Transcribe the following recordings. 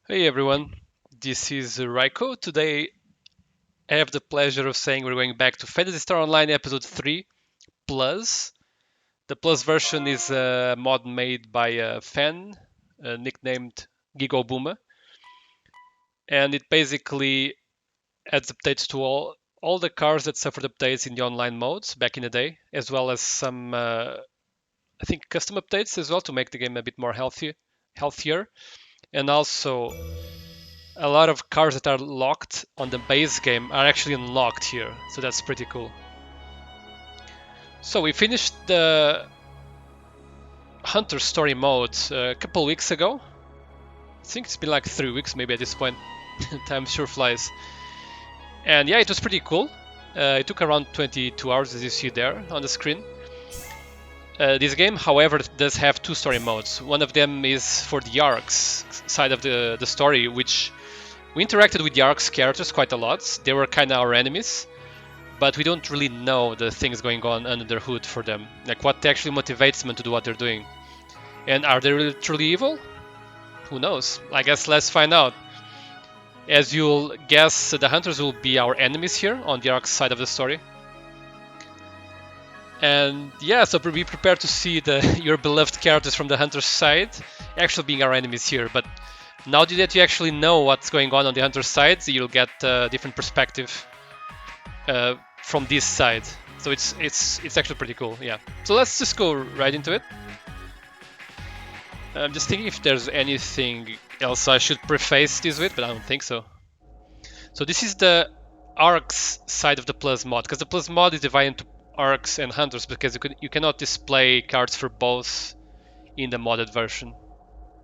Hey everyone, this is Raiko. Today I have the pleasure of saying we're going back to Phantasy Star Online episode 3 Plus. The Plus version is a mod made by a fan nicknamed Gigobuma, and it basically adds updates to all the cars that suffered updates in the online modes back in the day, as well as some I think custom updates as well to make the game a bit more healthier, and also a lot of cars that are locked on the base game are actually unlocked here, so that's pretty cool. So we finished the Hunter story mode a couple weeks ago. I think it's been like 3 weeks maybe at this point. Time sure flies. And yeah, it was pretty cool. It took around 22 hours as you see there on the screen. This game, however, does have two story modes. One of them is for the Arkz side of the story, which we interacted with the Arkz characters quite a lot. They were kind of our enemies, but we don't really know the things going on under the hood for them. Like what actually motivates them to do what they're doing. And are they really truly evil? Who knows? I guess let's find out. As you'll guess, the hunters will be our enemies here on the Arkz side of the story. And yeah, so be prepared to see your beloved characters from the hunter's side actually being our enemies here. But now that you actually know what's going on the hunter's side, you'll get a different perspective from this side. So it's actually pretty cool, yeah. So let's just go right into it. I'm just thinking if there's anything else I should preface this with, but I don't think so. So this is the Arkz side of the Plus mod, because the Plus mod is divided into Arkz and Hunters, because you cannot display cards for both in the modded version,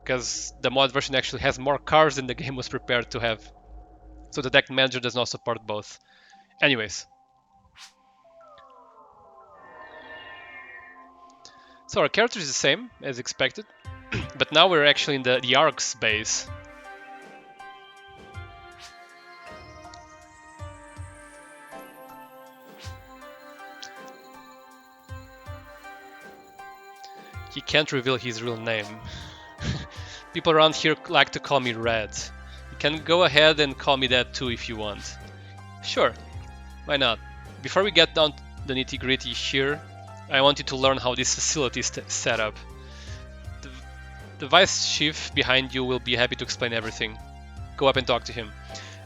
because the mod version actually has more cards than the game was prepared to have. So the deck manager does not support both. Anyways. So our character is the same as expected, but now we're actually in the Arkz base. He can't reveal his real name. People around here like to call me Red. You can go ahead and call me that too if you want. Sure, why not? Before we get down to the nitty-gritty here, I want you to learn how this facility is set up. The vice chief behind you will be happy to explain everything. Go up and talk to him.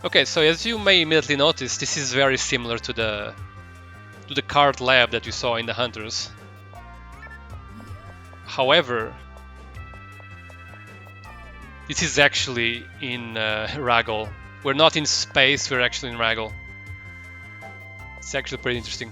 Okay, so as you may immediately notice, this is very similar to the card lab that we saw in the Hunters. However, this is actually in Ragol. We're not in space, we're actually in Ragol. It's actually pretty interesting.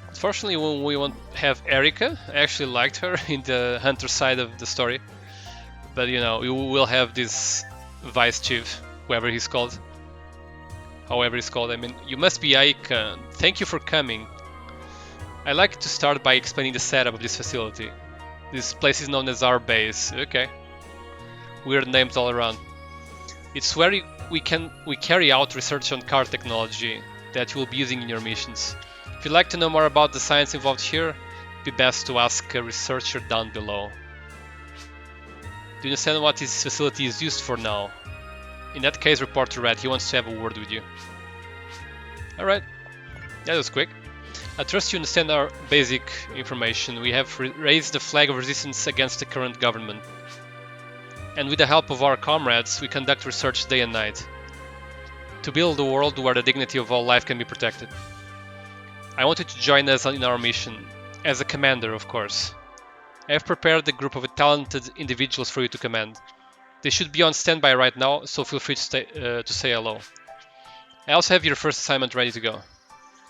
Unfortunately, when we won't have Erika, I actually liked her in the Hunter side of the story. But you know, we will have this Vice Chief, whoever he's called. However he's called, I mean, you must be Aika. Thank you for coming. I like to start by explaining the setup of this facility. This place is known as our base. Okay. Weird names all around. It's where we carry out research on card technology that you will be using in your missions. If you'd like to know more about the science involved here, it'd be best to ask a researcher down below. Do you understand what this facility is used for now? In that case, report to Red. He wants to have a word with you. Alright. That was quick. I trust you understand our basic information. We have raised the flag of resistance against the current government. And with the help of our comrades, we conduct research day and night. To build a world where the dignity of all life can be protected. I want you to join us in our mission. As a commander, of course. I have prepared a group of talented individuals for you to command. They should be on standby right now, so feel free to say hello. I also have your first assignment ready to go.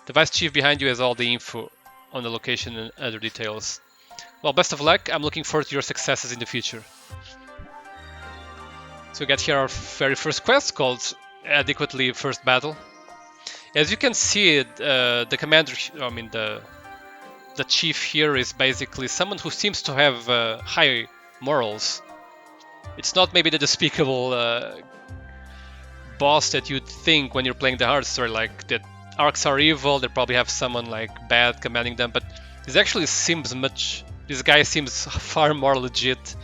The Vice Chief behind you has all the info on the location and other details. Well, best of luck. I'm looking forward to your successes in the future. So we got here our very first quest called Adequately First Battle. As you can see, the commander, I mean the chief here is basically someone who seems to have high morals. It's not maybe the despicable boss that you'd think when you're playing the hard story, like that Arkz are evil, they probably have someone like bad commanding them, but this actually seems this guy seems far more legit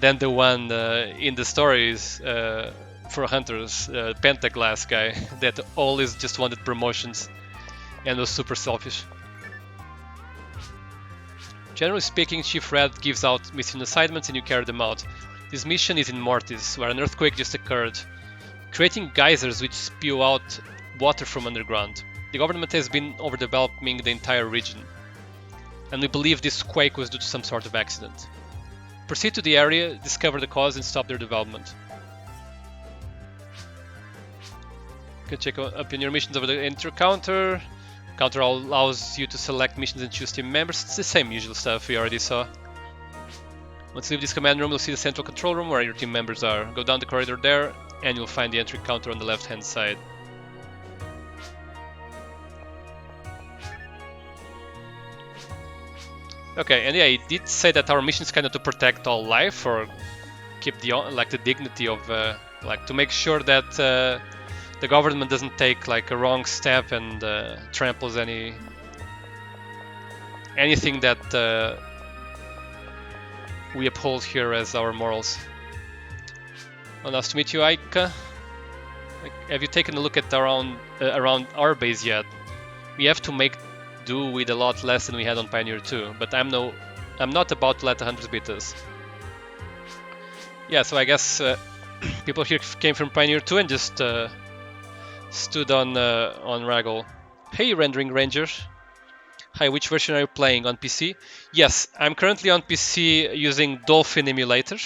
than the one in the stories for hunters, Pentaglass guy, that always just wanted promotions and was super selfish. Generally speaking, Chief Red gives out mission assignments and you carry them out. This mission is in Mortis, where an earthquake just occurred, creating geysers which spew out water from underground. The government has been overdeveloping the entire region, and we believe this quake was due to some sort of accident. Proceed to the area, discover the cause, and stop their development. You can check up in your missions over the enter counter. Counter allows you to select missions and choose team members. It's the same usual stuff we already saw. Once you leave this command room, you'll see the central control room where your team members are. Go down the corridor there, and you'll find the entry counter on the left-hand side. Okay, and yeah, it did say that our mission is kind of to protect all life, or keep the dignity of to make sure that the government doesn't take like a wrong step and tramples anything that we uphold here as our morals. Well, nice to meet you, Aika. Have you taken a look at around our base yet? We have to make do with a lot less than we had on Pioneer 2, but I'm not about to let the hunters beat us. Yeah, so I guess people here came from Pioneer 2 and just stood on Raggle. Hey, Rendering Ranger. Hi, which version are you playing? On PC? Yes, I'm currently on PC using Dolphin Emulator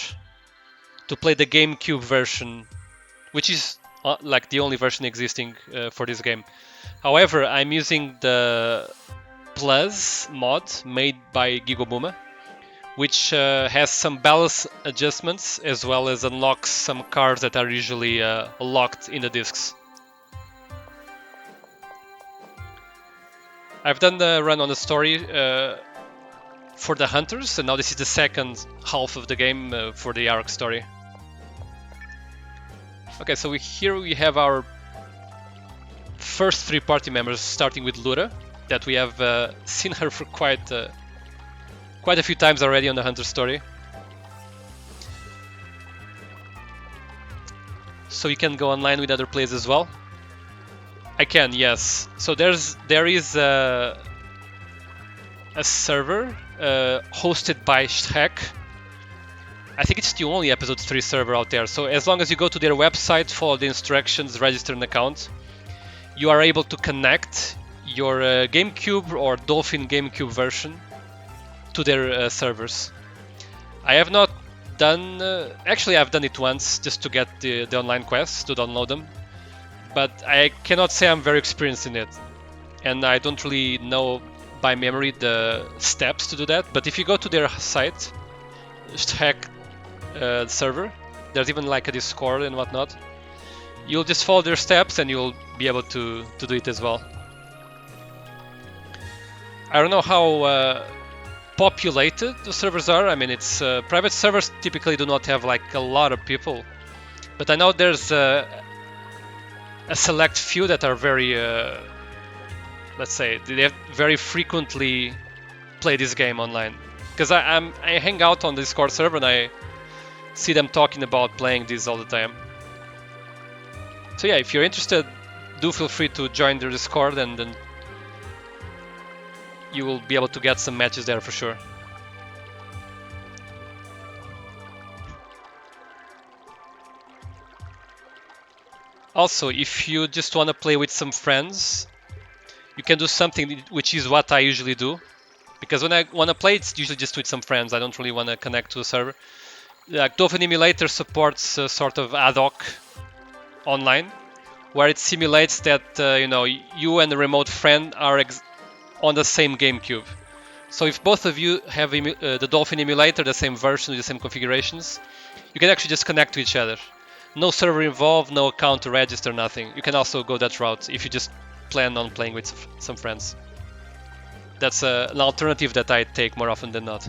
to play the GameCube version, which is like the only version existing for this game. However, I'm using the Plus mod made by Gigobuma, which has some balance adjustments as well as unlocks some cards that are usually locked in the discs. I've done the run on the story for the hunters, and now this is the second half of the game for the Arkz story. Okay, so here we have our first three party members, starting with Lura, that we have seen her for quite a few times already on the hunter story. So you can go online with other players as well. I can, yes. So there is a server hosted by Shrek. I think it's the only episode 3 server out there. So as long as you go to their website, follow the instructions, register an account, you are able to connect your GameCube or Dolphin GameCube version to their servers. I have not done... actually, I've done it once just to get the online quests, to download them. But I cannot say I'm very experienced in it. And I don't really know by memory the steps to do that. But if you go to their site, hack server, there's even like a Discord and whatnot. You'll just follow their steps and you'll be able to do it as well. I don't know how populated the servers are. I mean, it's private servers typically do not have like a lot of people. But I know there's a select few that are very, let's say, they have very frequently play this game online. Because I hang out on the Discord server and I see them talking about playing this all the time. So yeah, if you're interested, do feel free to join their Discord and then you will be able to get some matches there for sure. Also, if you just want to play with some friends, you can do something which is what I usually do. Because when I want to play, it's usually just with some friends. I don't really want to connect to a server. Like Dolphin Emulator supports a sort of ad hoc online, where it simulates that you and a remote friend are on the same GameCube. So if both of you have the Dolphin Emulator, the same version, with the same configurations, you can actually just connect to each other. No server involved, no account to register, nothing. You can also go that route if you just plan on playing with some friends. That's an alternative that I take more often than not.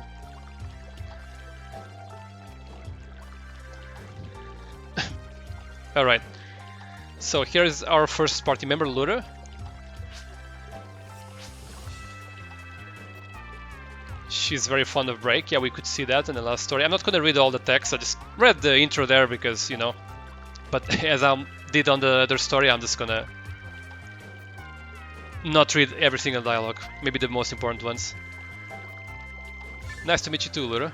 Alright, so here's our first party member, Lura. she's very fond of Break. Yeah, we could see that in the last story. I'm not gonna read all the text, I just read the intro there because, you know. But as I did on the other story, I'm just gonna not read every single dialogue. Maybe the most important ones. Nice to meet you too, Lura.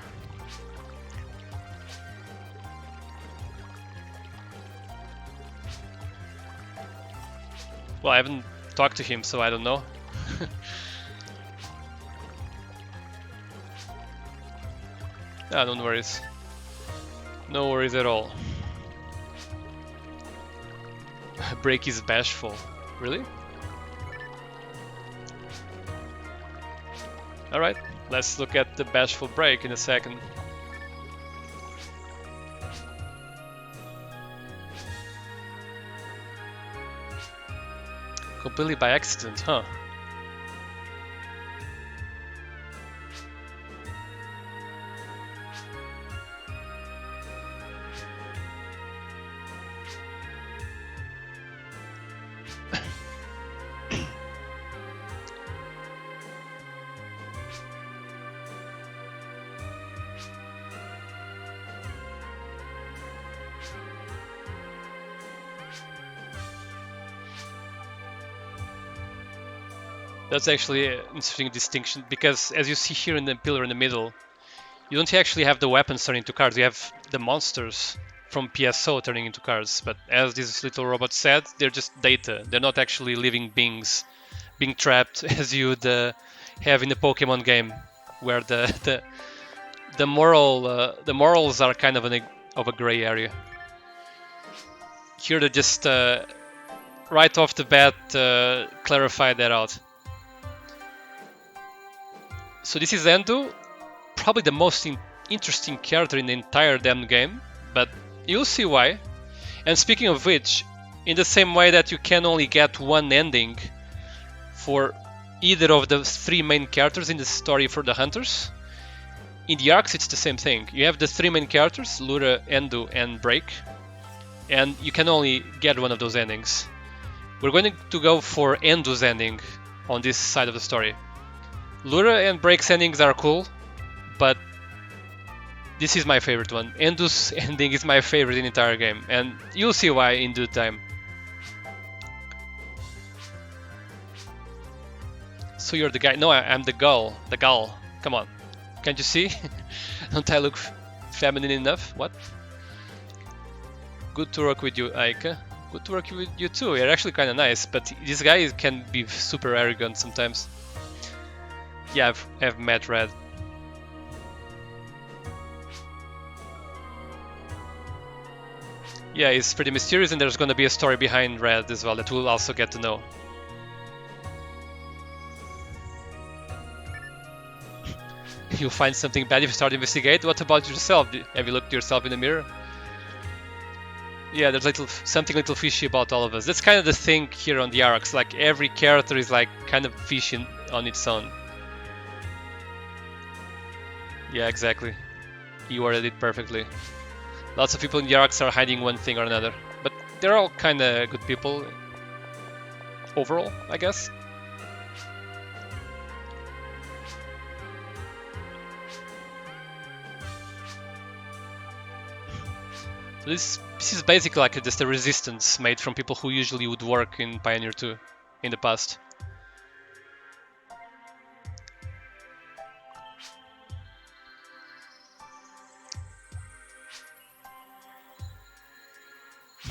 Well, I haven't talked to him, so I don't know. Ah, no worries. No worries at all. Break is bashful. Really? Alright, let's look at the bashful Break in a second. Completely by accident, huh? That's actually an interesting distinction, because as you see here in the pillar in the middle, you don't actually have the weapons turning into cards, you have the monsters from PSO turning into cards. But as this little robot said, they're just data, they're not actually living beings being trapped as you'd have in the Pokemon game, where the morals are kind of a gray area. Here they just right off the bat clarify that out. So this is Endo, probably the most interesting character in the entire damn game, but you'll see why. And speaking of which, in the same way that you can only get one ending for either of the three main characters in the story for the hunters, in the Arkz it's the same thing. You have the three main characters, Lura, Endo, and Break, and you can only get one of those endings. We're going to go for Endo's ending on this side of the story. Lura and Break's endings are cool, but this is my favorite one. Endo's ending is my favorite in the entire game, and you'll see why in due time. So you're the guy? No, I'm the gull. The gull. Come on. Can't you see? Don't I look feminine enough? What? Good to work with you, Aika. Good to work with you too. You're actually kind of nice, but this guy can be super arrogant sometimes. Yeah, I've met Red. Yeah, he's pretty mysterious, and there's gonna be a story behind Red as well that we'll also get to know. You'll find something bad if you start to investigate. What about yourself? Have you looked yourself in the mirror? Yeah, there's something little fishy about all of us. That's kind of the thing here on the Arkz. Like every character is like kind of fishy on its own. Yeah, exactly. You worded it perfectly. Lots of people in the Arkz are hiding one thing or another, but they're all kind of good people overall, I guess. So this is basically like just a resistance made from people who usually would work in Pioneer 2 in the past.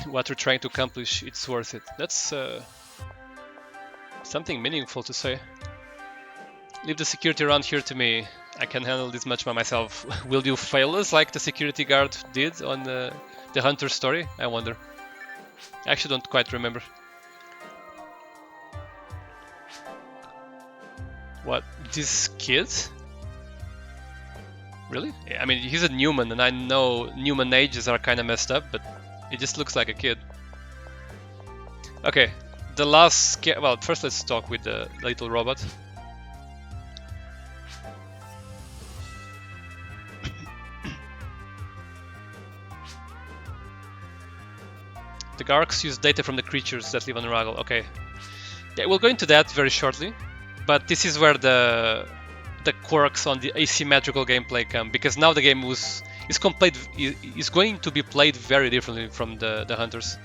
What we're trying to accomplish, it's worth it. That's something meaningful to say. Leave the security around here to me. I can handle this much by myself. Will you fail us like the security guard did on the Hunter story? I wonder. I actually don't quite remember. What? This kid? Really? I mean, he's a Newman, and I know Newman ages are kind of messed up, but it just looks like a kid. Okay, the last... Well, first let's talk with the little robot. The Arkz use data from the creatures that live on Raggle. Okay. Yeah, we'll go into that very shortly. But this is where the the quirks on the asymmetrical gameplay come, because now the game is going to be played very differently from the hunters.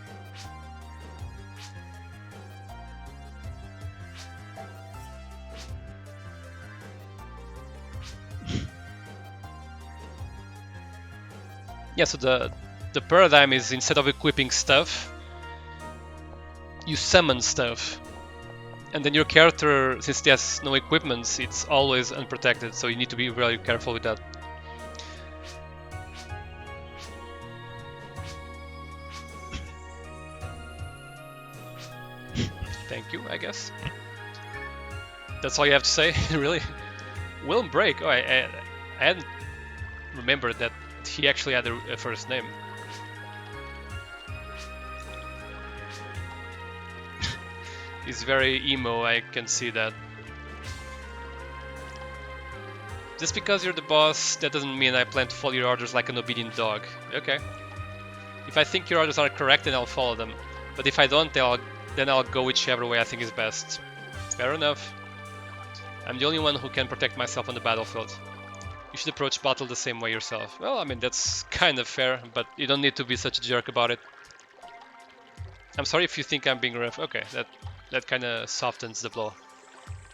Yeah, so the paradigm is, instead of equipping stuff, you summon stuff. And then your character, since it has no equipments, it's always unprotected, so you need to be very careful with that. Thank you, I guess. That's all you have to say, really? Willem Break? Oh, I hadn't remembered that he actually had a first name. He's very emo, I can see that. Just because you're the boss, that doesn't mean I plan to follow your orders like an obedient dog. Okay. If I think your orders are correct, then I'll follow them. But if I don't, then I'll go whichever way I think is best. Fair enough. I'm the only one who can protect myself on the battlefield. You should approach battle the same way yourself. Well, I mean, that's kind of fair, but you don't need to be such a jerk about it. I'm sorry if you think I'm being rough. Okay, that kind of softens the blow.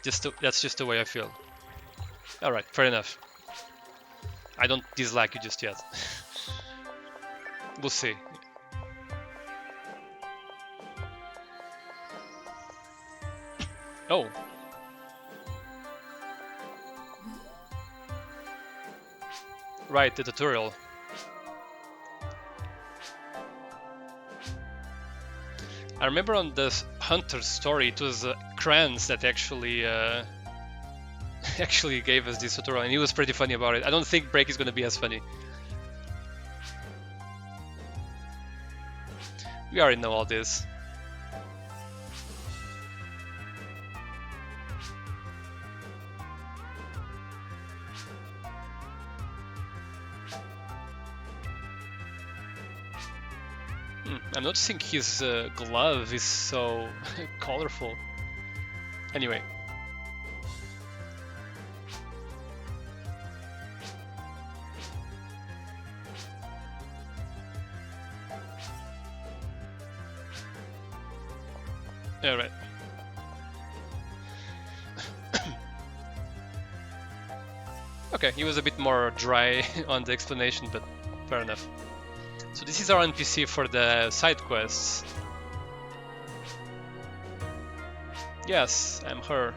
That's just the way I feel. Alright, fair enough. I don't dislike you just yet. We'll see. Oh. Right, the tutorial. I remember on the Hunter story, it was Kranz that actually actually gave us this tutorial, and he was pretty funny about it. I don't think Break is going to be as funny. We already know all this. I'm noticing his glove is so colorful. Anyway. Alright. Okay, he was a bit more dry on the explanation, but fair enough. So this is our NPC for the side quests. Yes, I'm her.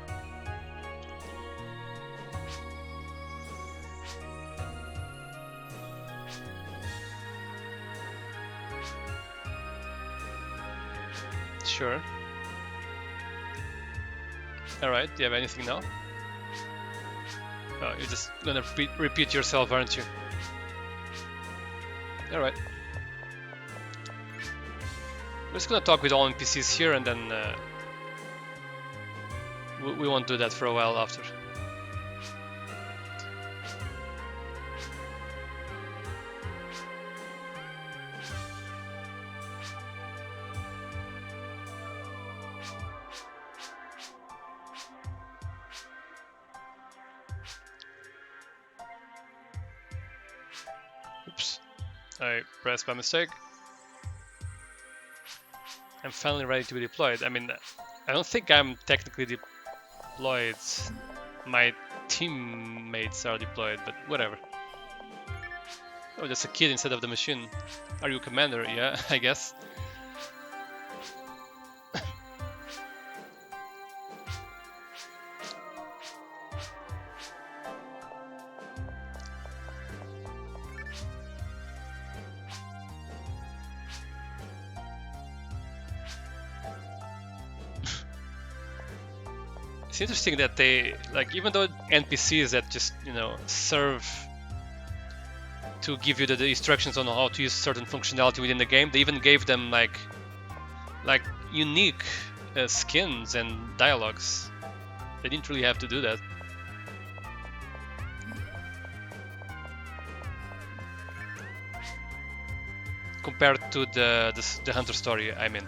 Sure. Alright, do you have anything now? Oh, you're just gonna repeat yourself, aren't you? Alright. We're just gonna talk with all NPCs here, and then we won't do that for a while after. Oops, I pressed by mistake. I'm finally ready to be deployed. I mean, I don't think I'm technically deployed. My teammates are deployed, but whatever. Oh, that's a kid instead of the machine. Are you a commander? Yeah, I guess. It's interesting that they, like, even though NPCs that just, you know, serve to give you the instructions on how to use certain functionality within the game, they even gave them like unique skins and dialogues. They didn't really have to do that. Compared to the Hunter story, I mean.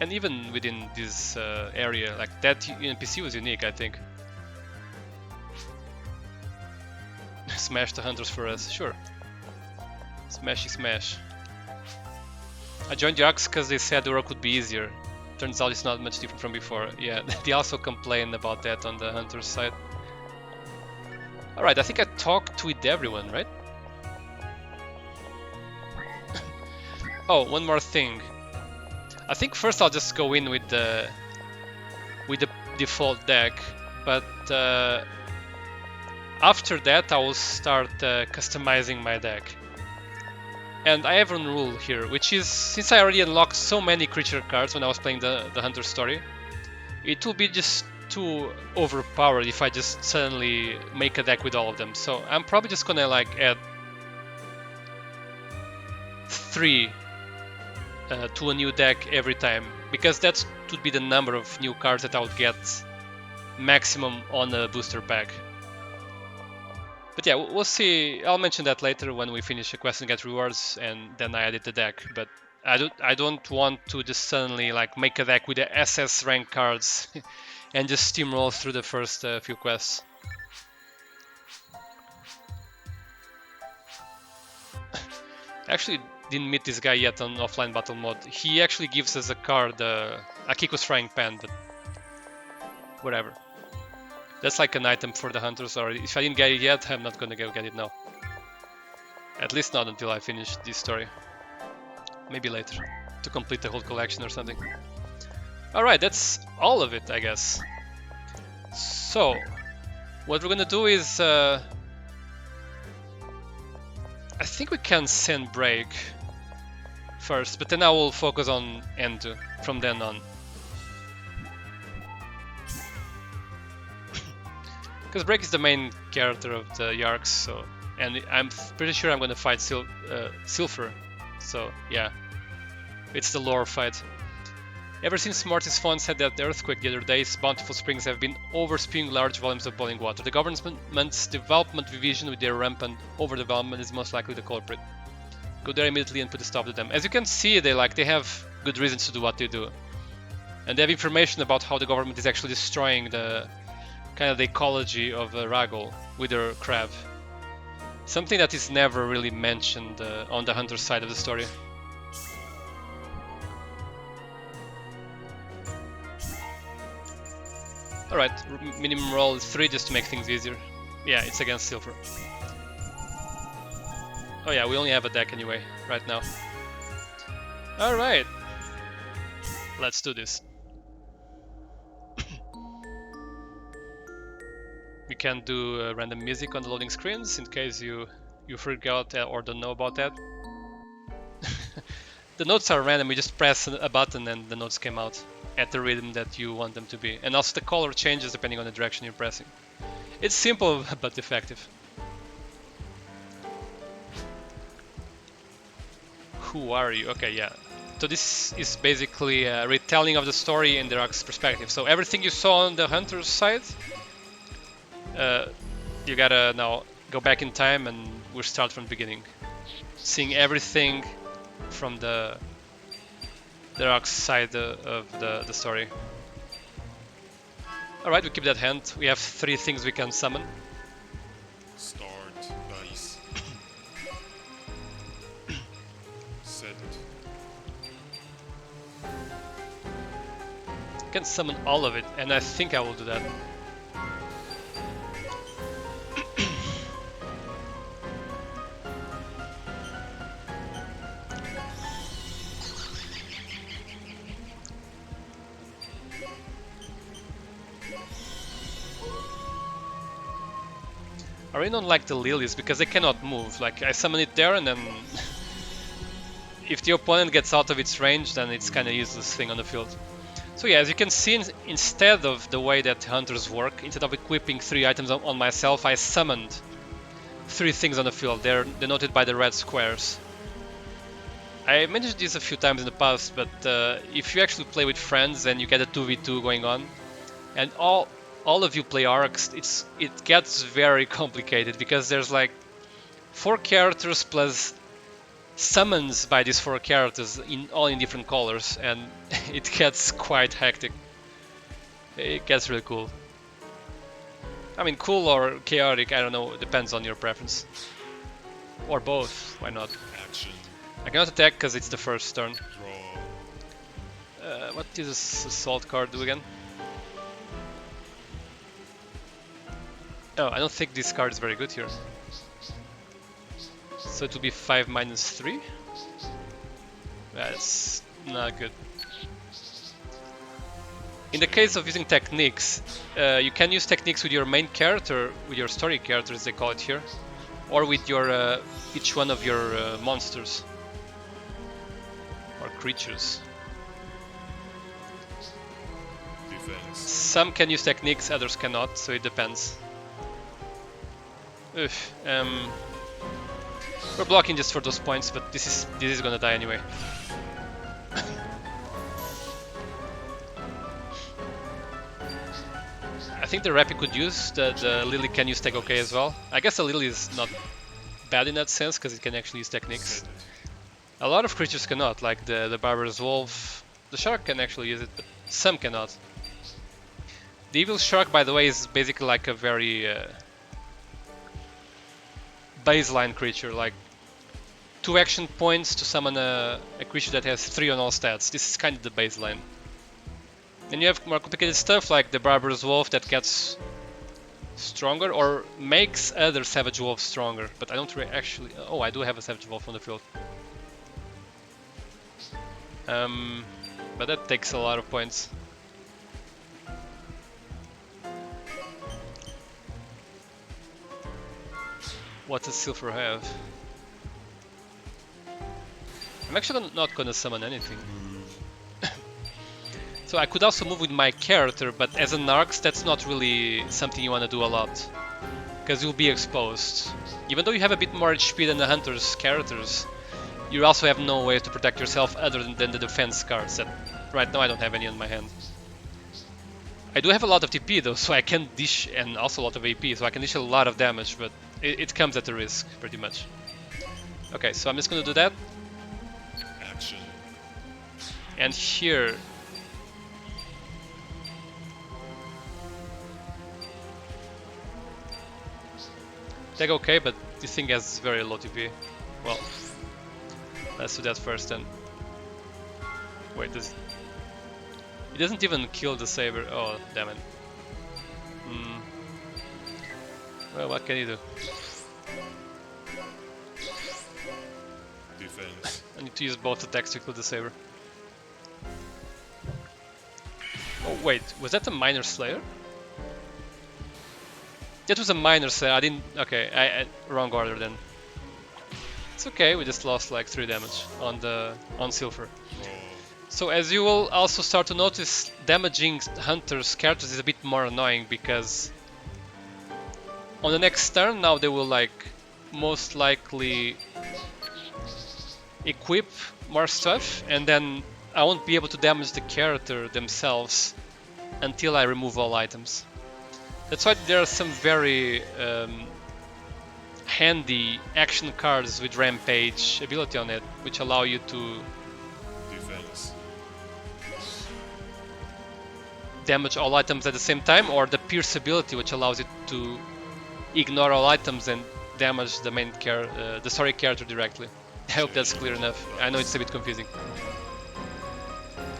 And even within this area, like that NPC was unique, I think. Smash the hunters for us, sure. Smashy smash. I joined the Arkz because they said the work would be easier. Turns out it's not much different from before. Yeah, they also complain about that on the hunter's side. Alright, I think I talked with everyone, right? Oh, one more thing. I think first I'll just go in with the default deck, but after that I will start customizing my deck. And I have one rule here, which is, since I already unlocked so many creature cards when I was playing the Hunter story, it will be just too overpowered if I just suddenly make a deck with all of them. So I'm probably just gonna like add 3 to a new deck every time, because that would be the number of new cards that I would get maximum on a booster pack. But yeah, we'll see. I'll mention that later when we finish a quest and get rewards, and then I edit the deck. But I don't want to just suddenly like make a deck with the SS rank cards and just steamroll through the first few quests. Actually, didn't meet this guy yet on offline battle mode. He actually gives us a card, Akiko's frying pan, but whatever. That's like an item for the hunters, or if I didn't get it yet, I'm not gonna go get it now. At least not until I finish this story. Maybe later, to complete the whole collection or something. Alright, that's all of it, I guess. So, what we're gonna do is... I think we can send break first, but then I will focus on Endu from then on. Because Break is the main character of the Arkz, so, and I'm pretty sure I'm gonna fight Silver, so yeah, it's the lore fight. Ever since Mortis Font had that earthquake the other day, bountiful springs have been overspewing large volumes of boiling water. The government's development division with their rampant overdevelopment is most likely the culprit. Go there immediately and put a stop to them. As you can see, they have good reasons to do what they do. And they have information about how the government is actually destroying the kind of the ecology of Ragol with their crab. Something that is never really mentioned on the hunter side of the story. Alright, minimum roll is 3 just to make things easier. Yeah, it's against Silver. Oh yeah, we only have a deck anyway, right now. Alright, let's do this. We can do random music on the loading screens in case you forgot or don't know about that. The notes are random, you just press a button and the notes came out at the rhythm that you want them to be. And also the color changes depending on the direction you're pressing. It's simple but effective. Who are you? Okay, yeah. So this is basically a retelling of the story in the Arkz perspective. So everything you saw on the hunter's side, you gotta now go back in time and we'll start from the beginning. Seeing everything from the Arkz side of the story. Alright, we keep that hand. We have 3 things we can summon. Start dice. Set. I can summon all of it, and I think I will do that. I really don't like the lilies because they cannot move. Like, I summon it there and then if the opponent gets out of its range, then it's kind of useless thing on the field. So yeah, as you can see, instead of the way that hunters work, instead of equipping 3 items on myself, I summoned 3 things on the field. They're denoted by the red squares. I mentioned this a few times in the past, but if you actually play with friends and you get a 2v2 going on, and all of you play Arkz, it gets very complicated because there's like 4 characters plus summons by these 4 characters all in different colors, and it gets quite hectic. It gets really cool. I mean, cool or chaotic, I don't know, depends on your preference. Or both, why not? Action. I cannot attack because it's the first turn. Draw. What does this assault card do again? Oh, I don't think this card is very good here. So it will be 5 minus 3? That's not good. In the case of using techniques, you can use techniques with your main character, with your story characters they call it here, or with your each one of your monsters or creatures. Defense. Some can use techniques, others cannot, so it depends. Oof, we're blocking just for those points, but this is gonna die anyway. I think the Rappi could use, the Lily can use Tech OK as well. I guess the Lily is not bad in that sense, because it can actually use techniques. A lot of creatures cannot, like the Barbarous Wolf. The Shark can actually use it, but some cannot. The Evil Shark, by the way, is basically like a very baseline creature, like 2 action points to summon a creature that has 3 on all stats. This is kind of the baseline. Then you have more complicated stuff like the Barbarous Wolf that gets stronger or makes other Savage Wolves stronger, but I don't actually... Oh, I do have a Savage Wolf on the field. But that takes a lot of points. What does Silver have? I'm actually not gonna summon anything. So I could also move with my character, but as an Arkz, that's not really something you want to do a lot. Because you'll be exposed. Even though you have a bit more HP than the Hunter's characters, you also have no way to protect yourself other than the defense cards that right now I don't have any on my hand. I do have a lot of TP though, so I can dish, and also a lot of AP, so I can dish a lot of damage, but it comes at a risk, pretty much. Okay, so I'm just gonna do that. Action. And here... Tech OK, but this thing has very low TP. Well, let's do that first then. Wait, it doesn't even kill the Saber. Oh, damn it. Well, what can you do? Defense. I need to use both attacks to kill the Saber. Oh wait, was that a Minor Slayer? That was a Minor Slayer, I didn't... Okay, I wrong order then. It's okay, we just lost like 3 damage on Silver. Draw. So as you will also start to notice, damaging Hunter's characters is a bit more annoying because on the next turn now they will like most likely equip more stuff, and then I won't be able to damage the character themselves until I remove all items. That's why there are some very handy action cards with Rampage ability on it, which allow you to Defense. damage all items at the same time, or the Pierce ability, which allows it to ignore all items and damage the main the story character directly. I hope that's clear enough. I know it's a bit confusing.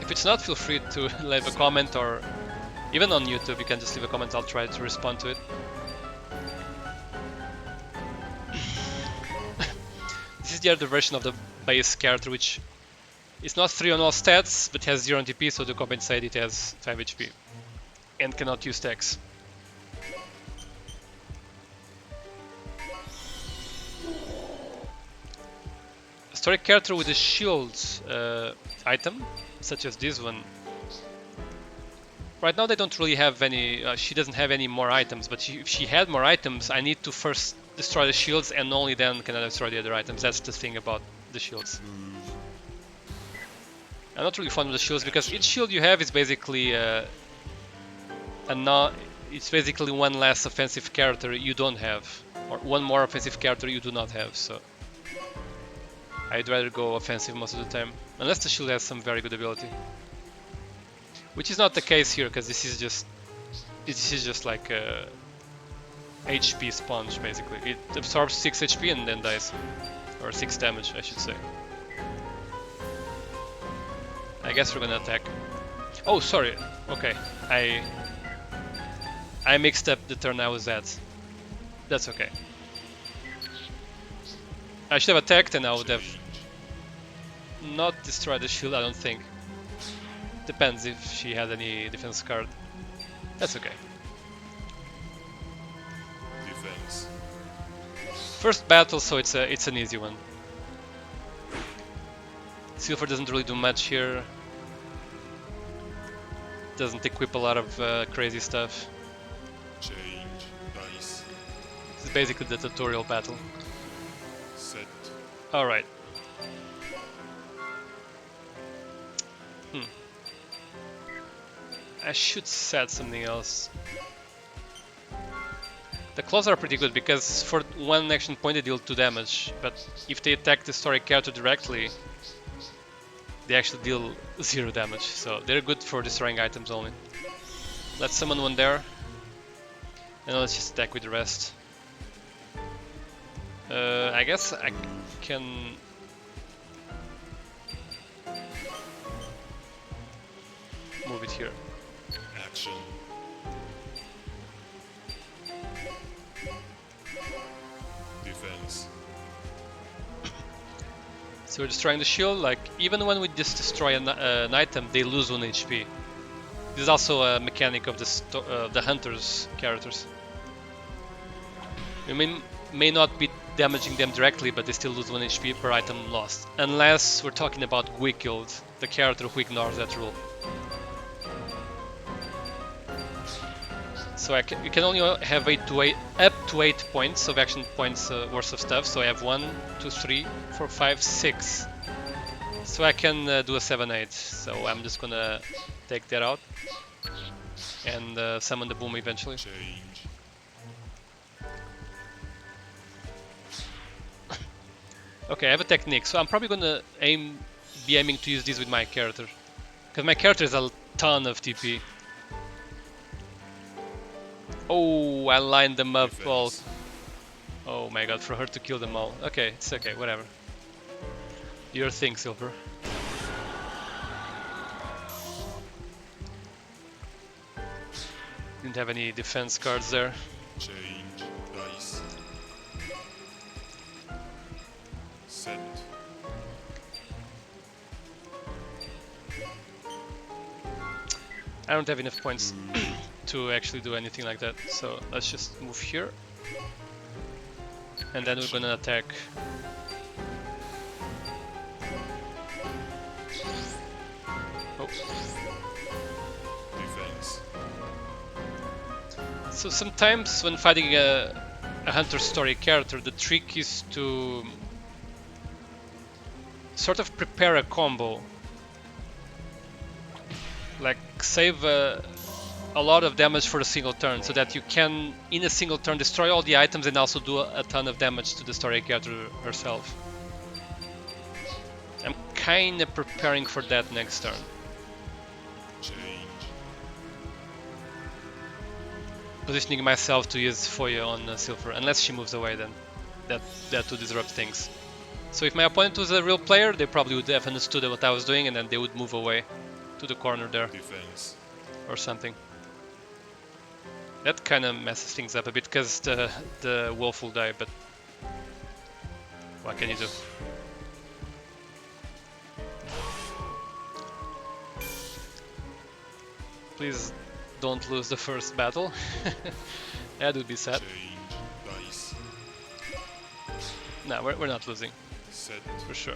If it's not, feel free to leave a comment, or even on YouTube you can just leave a comment, I'll try to respond to it. This is the other version of the base character, which is not 3 on all stats, but has 0 on TP, so to compensate it has 5 HP. And cannot use stacks. A story character with a shield item, such as this one. Right now they don't really have any, she doesn't have any more items, but if she had more items, I need to first destroy the shields and only then can I destroy the other items. That's the thing about the shields. I'm not really fond of the shields because each shield you have is basically it's basically one less offensive character you don't have, or one more offensive character you do not have. So I'd rather go offensive most of the time, unless the shield has some very good ability. Which is not the case here, because this is just like a HP sponge, basically. It absorbs 6 HP and then dies. Or 6 damage, I should say. I guess we're gonna attack. Oh, sorry. Okay, I mixed up the turn I was at. That's okay. I should have attacked and I would have not destroyed the shield, I don't think. Depends if she had any defense card. That's okay. Defense. First battle, so it's an easy one. Silver doesn't really do much here. Doesn't equip a lot of crazy stuff. Change. Dice. This is basically the tutorial battle. Set. Alright. I should set something else. The claws are pretty good because for one action point they deal 2 damage, but if they attack the story character directly, they actually deal 0 damage, so they're good for destroying items only. Let's summon one there, and let's just attack with the rest. I guess I can... move it here. Action. Defense. So we're destroying the shield, like, even when we just destroy an item, they lose 1 HP. This is also a mechanic of the hunter's characters. We may not be damaging them directly, but they still lose 1 HP per item lost. Unless we're talking about Guild, the character who ignores that rule. So you can only have up to 8 points of action points worth of stuff. So I have 1, 2, 3, 4, 5, 6. So I can do a 7-8. So I'm just gonna take that out and summon the boom eventually. Change. Okay, I have a technique. So I'm probably gonna be aiming to use this with my character, because my character has a ton of TP. Oh, I lined them up all. Oh my god, for her to kill them all. Okay, it's okay, whatever. Your thing, Silver. Didn't have any defense cards there. Change. Dice. Set. I don't have enough points to actually do anything like that, so let's just move here. And then we're gonna attack. Oh. Defense. So sometimes when fighting a hunter story character, the trick is to sort of prepare a combo. Like save a lot of damage for a single turn, so that you can, in a single turn, destroy all the items and also do a ton of damage to the story character herself. I'm kinda preparing for that next turn. Change. Positioning myself to use Foya on Silver, unless she moves away, then that would disrupt things. So if my opponent was a real player, they probably would have understood what I was doing, and then they would move away to the corner there. Defense. Or something. That kind of messes things up a bit, because the wolf will die, but what can you do? Please don't lose the first battle. That would be sad. Change. Dice. No, we're not losing, Set. for sure.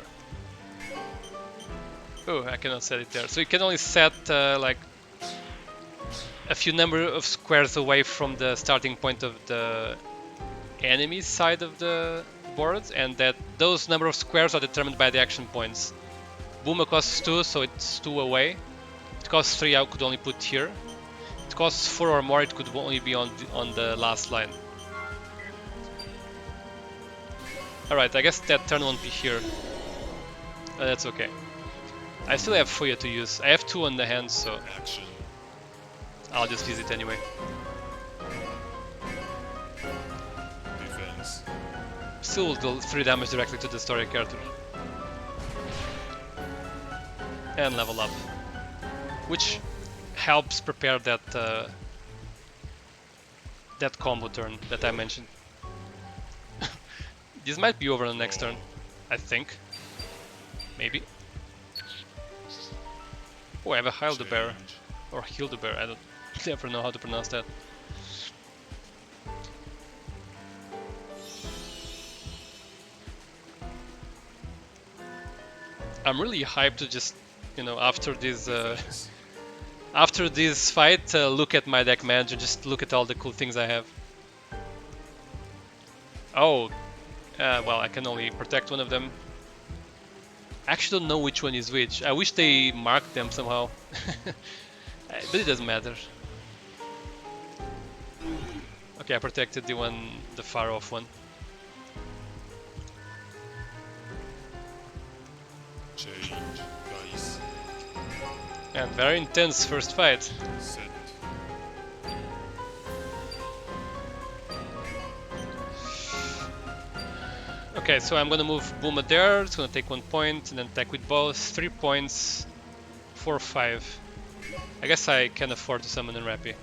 Oh, I cannot set it there. So you can only set like a few number of squares away from the starting point of the enemy side of the board, and that those number of squares are determined by the action points. Booma costs 2, so it's 2 away. It costs 3, I could only put here. It costs 4 or more, it could only be on the last line. Alright, I guess that turn won't be here. That's okay. I still have Fuya to use. I have 2 on the hand, so Action. I'll just use it anyway. Defense. Still will deal 3 damage directly to the story character. And level up. Which helps prepare that that combo turn that I mentioned. This might be over on the next turn, I think. Maybe. Oh, I have a Hildebear. Change. Or Hildebear, I don't never know how to pronounce that. I'm really hyped to just, you know, after this fight, look at my deck manager, just look at all the cool things I have. Oh, well, I can only protect one of them. I actually don't know which one is which. I wish they marked them somehow. But it doesn't matter. Okay, I protected the far off one. Change. Dice. And very intense first fight. Set. Okay, so I'm gonna move Booma there, it's gonna take 1 point, and then attack with both, 3 points, 4, 5. I guess I can afford to summon Enrapi.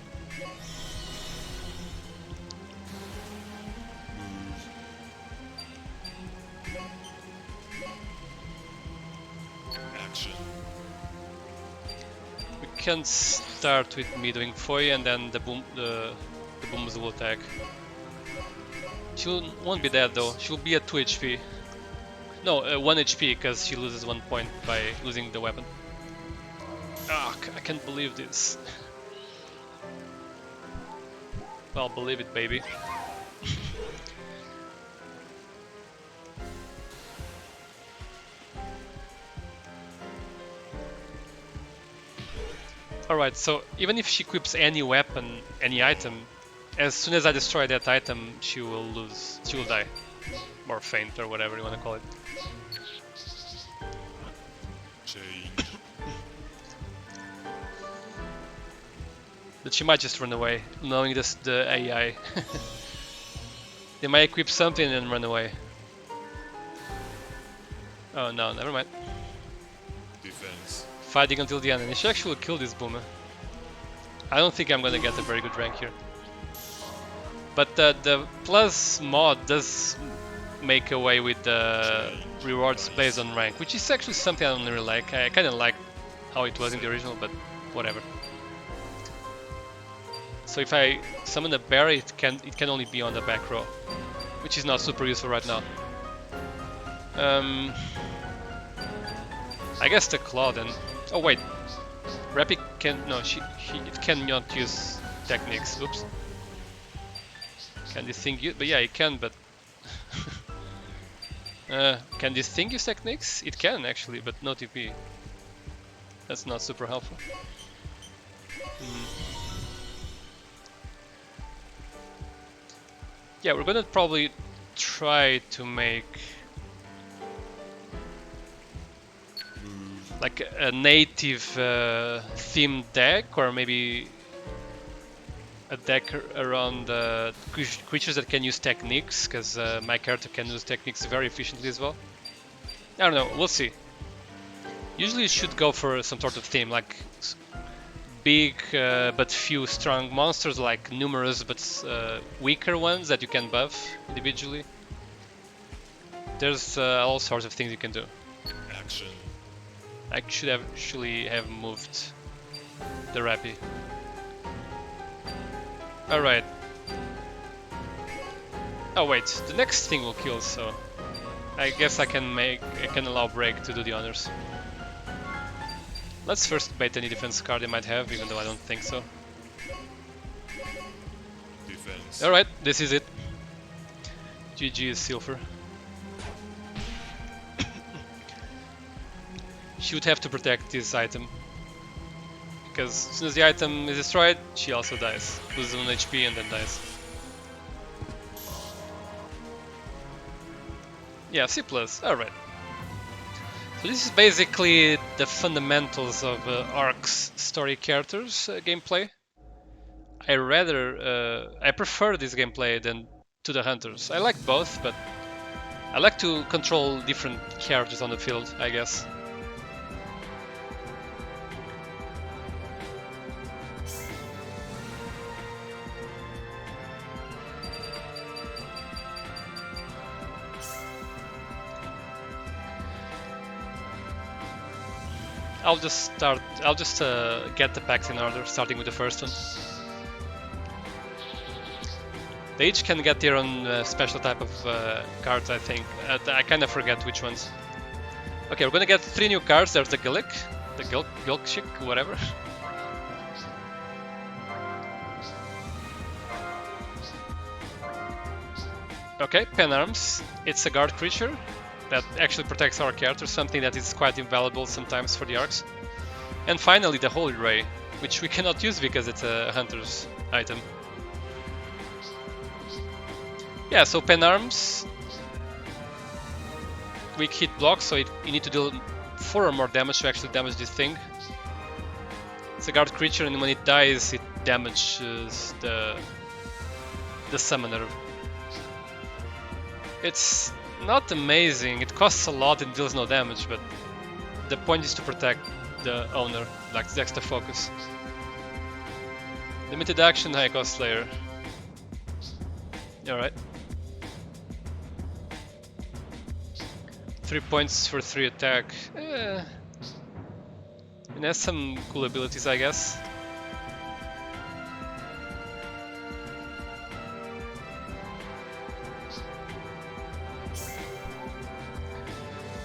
Action. We can start with me doing Foy, and then the Booms will attack. She won't be dead though, she'll be at 2 HP. No, 1 HP, because she loses 1 point by losing the weapon. Ah, I can't believe this. Well, believe it, baby. Alright, so even if she equips any weapon, any item, as soon as I destroy that item, she will lose. She will die. Or faint, or whatever you want to call it. Change. But she might just run away, knowing this, the AI. They might equip something and run away. Oh no, never mind. Defense. Fighting until the end, and she actually kill this Boomer. I don't think I'm gonna get a very good rank here. But the plus mod does make away with the rewards based on rank, which is actually something I don't really like. I kinda like how it was in the original, but whatever. So if I summon a bear, it can only be on the back row, which is not super useful right now. I guess the claw then. Oh wait, Rapid can it cannot use techniques. Oops. Can this thing use? But yeah, it can. But can this thing use techniques? It can actually, but no TP. That's not super helpful. Yeah, we're gonna probably try to make like a native themed deck, or maybe a deck around creatures that can use techniques, because my character can use techniques very efficiently as well. I don't know, we'll see. Usually you should go for some sort of theme, like big but few strong monsters, like numerous but weaker ones that you can buff individually. There's all sorts of things you can do. Action. I should actually have moved the Rappy. Alright. Oh wait, the next thing will kill, so I guess I can allow Break to do the honors. Let's first bait any defense card they might have, even though I don't think so. Defense. Alright, this is it. GG is Silver. She would have to protect this item, because as soon as the item is destroyed, she also dies. Loses 1 HP and then dies. Yeah, C+, alright. So this is basically the fundamentals of Arkz story characters gameplay. I prefer this gameplay than to the hunters. I like both, but I like to control different characters on the field, I guess. I'll just get the packs in order, starting with the first one. They each can get their own special type of cards, I think. I kind of forget which ones. Okay, we're gonna get 3 new cards. There's the Gillick, the Gilkshik, whatever. Okay, Pen Arms. It's a guard creature that actually protects our character, something that is quite invaluable sometimes for the Arkz. And finally, the Holy Ray, which we cannot use because it's a hunter's item. Yeah, so Pen Arms, weak hit block, so you need to deal 4 or more damage to actually damage this thing. It's a guard creature, and when it dies, it damages the summoner. It's not amazing, it costs a lot and deals no damage, but the point is to protect the owner, like that's the focus. Limited action, high cost Slayer. Alright. 3 points for 3 attack. It has some cool abilities, I guess.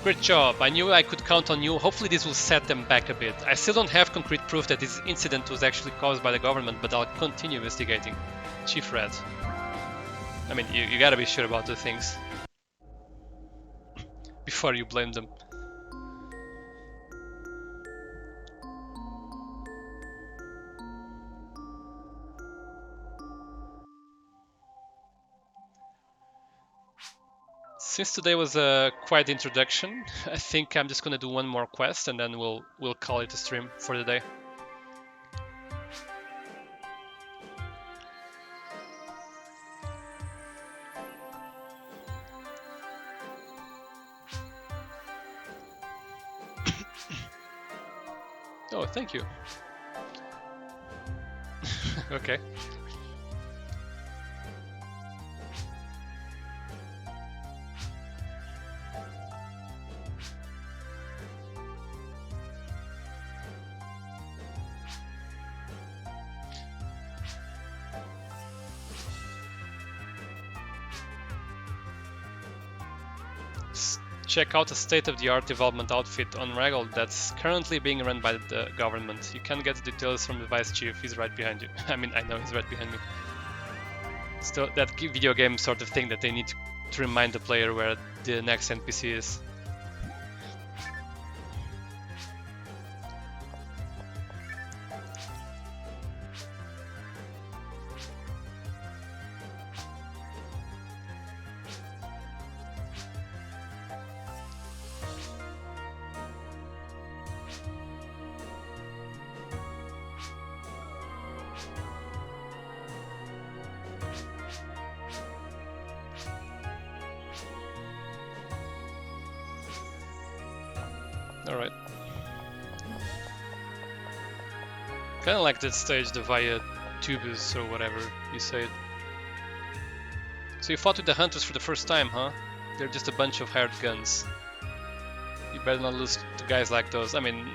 Great job, I knew I could count on you. Hopefully this will set them back a bit. I still don't have concrete proof that this incident was actually caused by the government, but I'll continue investigating. Chief Red. I mean, you gotta be sure about the things before you blame them. Since today was a quiet introduction, I think I'm just gonna do one more quest and then we'll call it a stream for the day. Oh, thank you. Okay. Check out a state-of-the-art development outfit on Regal that's currently being run by the government. You can get the details from the Vice Chief, he's right behind you. I mean, I know he's right behind me. Still, that video game sort of thing that they need to remind the player where the next NPC is. Alright. Kinda like that stage, the Via Tubus or whatever you say it. So you fought with the hunters for the first time, huh? They're just a bunch of hired guns. You better not lose to guys like those. I mean,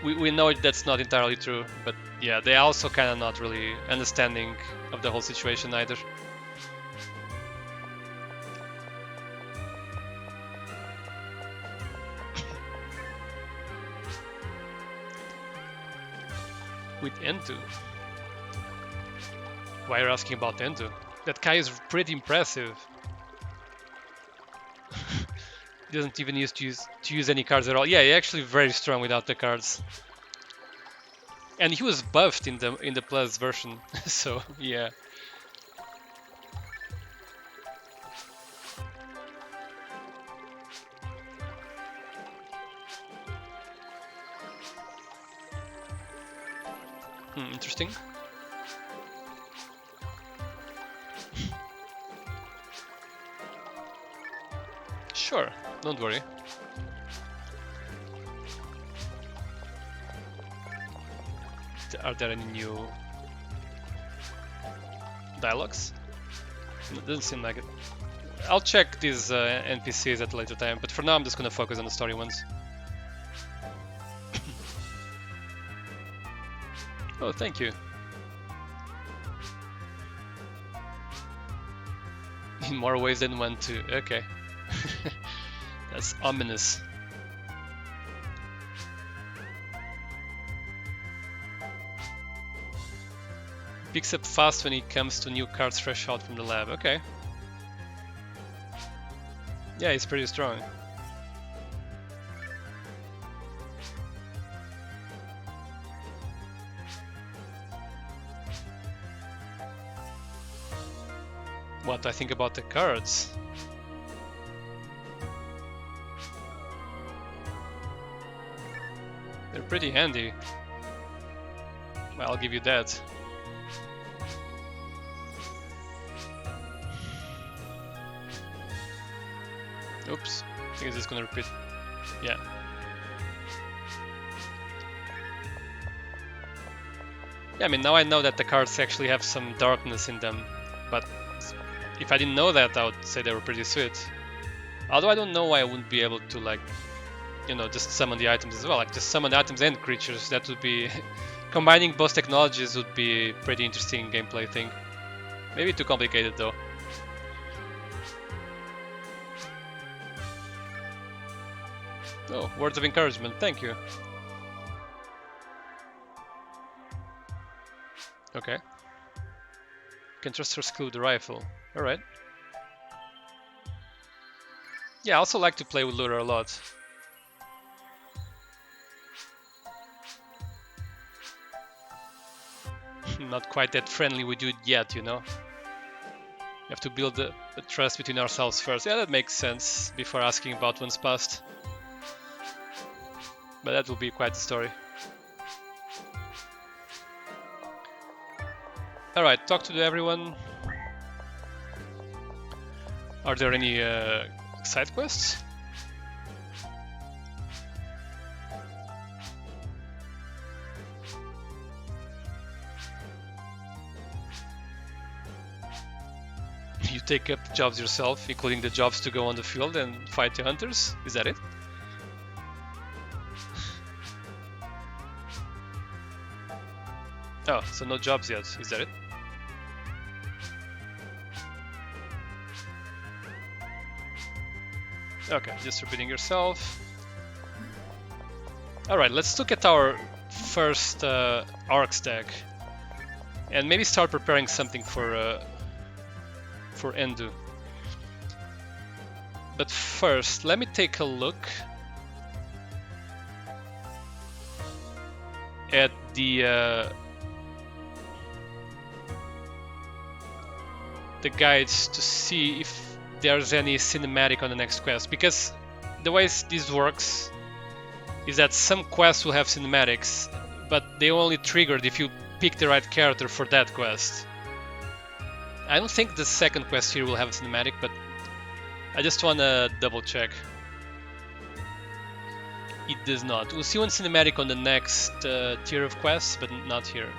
we know that's not entirely true, but yeah, they also kinda not really understanding of the whole situation either. With Entu? Why are you asking about Entu? That guy is pretty impressive. He doesn't even use to use any cards at all. Yeah, he's actually very strong without the cards. And he was buffed in the Plus version, so yeah. Interesting. Sure, don't worry. Are there any new dialogues? It doesn't seem like it. I'll check these NPCs at a later time, but for now I'm just gonna focus on the story ones. Oh, thank you. In more ways than one, too. Okay. That's ominous. Picks up fast when he comes to new cards fresh out from the lab. Okay. Yeah, he's pretty strong. What I think about the cards? They're pretty handy. Well, I'll give you that. Oops, I think it's just gonna repeat. Yeah. Yeah, I mean, now I know that the cards actually have some darkness in them, but if I didn't know that, I would say they were pretty sweet. Although I don't know why I wouldn't be able to, like, you know, just summon the items as well. Like, just summon items and creatures. That would be... combining both technologies would be a pretty interesting gameplay thing. Maybe too complicated, though. Oh, words of encouragement, thank you. Okay. Can trust her skill with the rifle. Alright. Yeah, I also like to play with Lura a lot. Not quite that friendly with you yet, you know? We have to build the trust between ourselves first. Yeah, that makes sense, before asking about one's past. But that will be quite a story. Alright, talk to everyone. Are there any side quests? You take up jobs yourself, including the jobs to go on the field and fight the hunters? Is that it? Oh, so no jobs yet, is that it? Okay, just repeating yourself. Alright, let's look at our first Arkz deck. And maybe start preparing something for Endu. But first, let me take a look at the guides to see if there's any cinematic on the next quest, because the way this works is that some quests will have cinematics, but they only triggered if you pick the right character for that quest. I don't think the second quest here will have a cinematic, but I just wanna double check. It does not. We'll see one cinematic on the next tier of quests, but not here.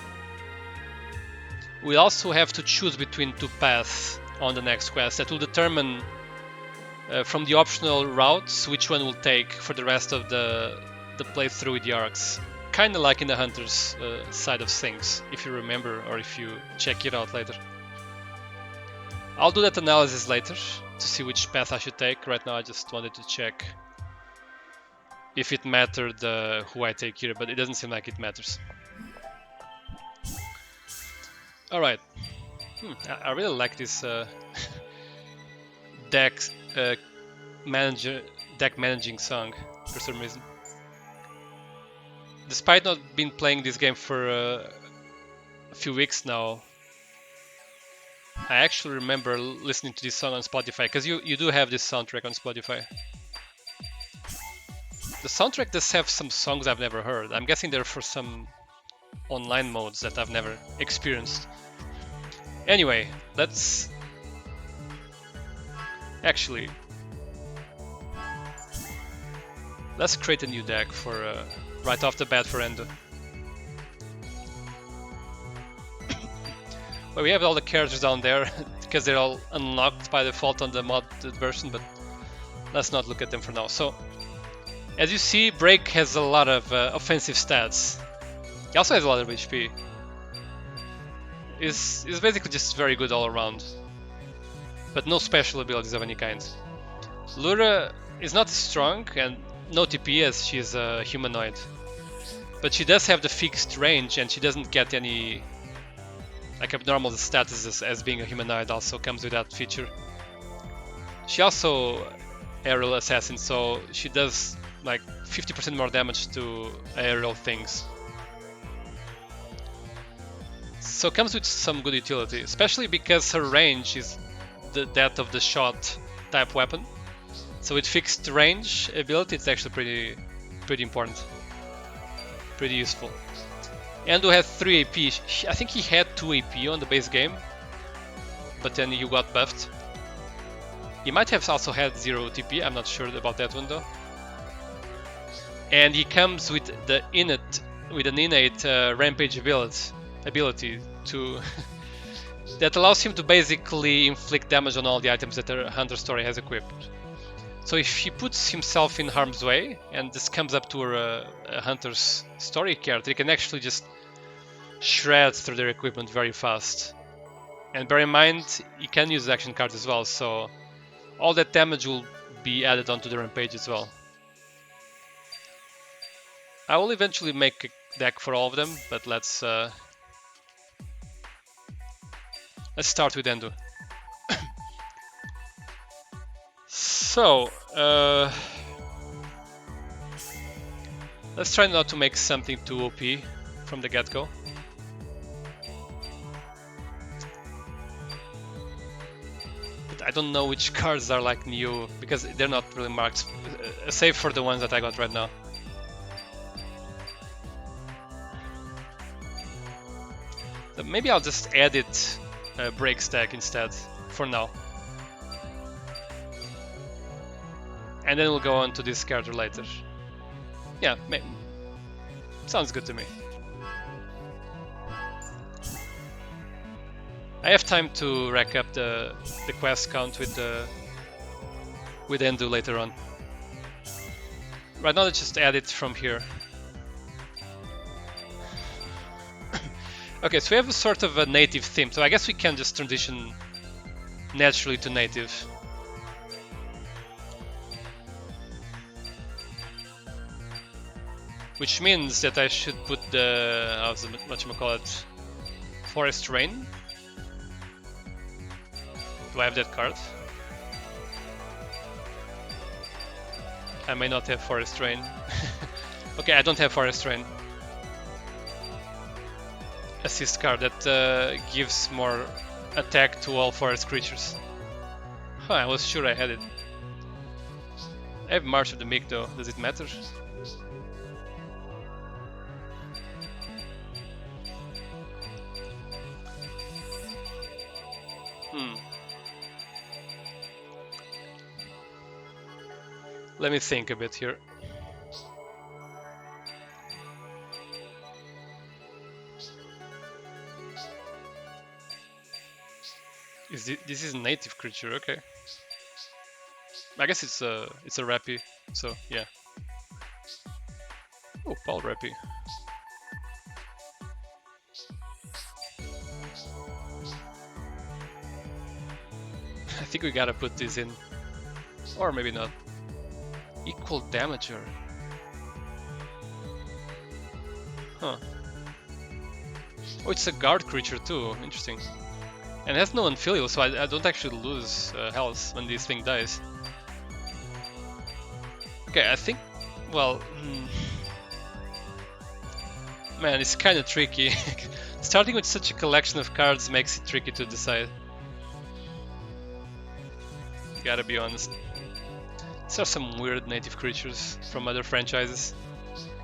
We also have to choose between two paths on the next quest that will determine from the optional routes which one will take for the rest of the playthrough with the Arkz. Kinda like in the Hunter's side of things, if you remember or if you check it out later. I'll do that analysis later to see which path I should take. Right now I just wanted to check if it mattered who I take here, but it doesn't seem like it matters. Alright. I really like this deck managing song for some reason. Despite not been playing this game for a few weeks now, I actually remember listening to this song on Spotify, because you do have this soundtrack on Spotify. The soundtrack does have some songs I've never heard. I'm guessing they're for some online modes that I've never experienced. Anyway, let's actually let's create a new deck for right off the bat for Endo. Well, we have all the characters down there because they're all unlocked by default on the modded version, but let's not look at them for now. So, as you see, Break has a lot of offensive stats. He also has a lot of HP. Is basically just very good all around, but no special abilities of any kind. Lura is not strong and no TP as she is a humanoid, but she does have the fixed range and she doesn't get any like abnormal statuses as being a humanoid. Also comes with that feature. She also aerial assassin, so she does like 50% more damage to aerial things. So it comes with some good utility, especially because her range is that of the shot type weapon. So with fixed range ability, it's actually pretty important, pretty useful. Endo has 3 AP. I think he had 2 AP on the base game, but then you got buffed. He might have also had 0 TP, I'm not sure about that one though. And he comes with an innate rampage ability to that allows him to basically inflict damage on all the items that the Hunter story has equipped. So if he puts himself in harm's way and this comes up to a Hunter's story character, he can actually just shred through their equipment very fast. And bear in mind, he can use action cards as well, so all that damage will be added onto the rampage as well. I will eventually make a deck for all of them, but let's start with Endo. So, let's try not to make something too OP from the get-go. But I don't know which cards are like new, because they're not really marked, save for the ones that I got right now. So maybe I'll just edit Break stack instead, for now. And then we'll go on to this character later. Yeah, sounds good to me. I have time to rack up the quest count with Endo later on. Right now let's just add it from here. Okay, so we have a sort of a native theme, so I guess we can just transition naturally to native. Which means that I should put the, whatchamacallit, Forest Rain. Do I have that card? I may not have Forest Rain. Okay, I don't have Forest Rain. Assist card that gives more attack to all forest creatures. Huh, I was sure I had it. I have March of the Meek though, does it matter? Let me think a bit here. This is a native creature, okay. I guess it's a Rappy, so yeah. Oh, Paul Rappy. I think we gotta put this in, or maybe not. Equal damager. Huh. Oh, it's a guard creature too. Interesting. And it has no unfilial, so I don't actually lose health when this thing dies. Okay, I think... well... Man, it's kinda tricky. Starting with such a collection of cards makes it tricky to decide. Gotta be honest. These are some weird native creatures from other franchises.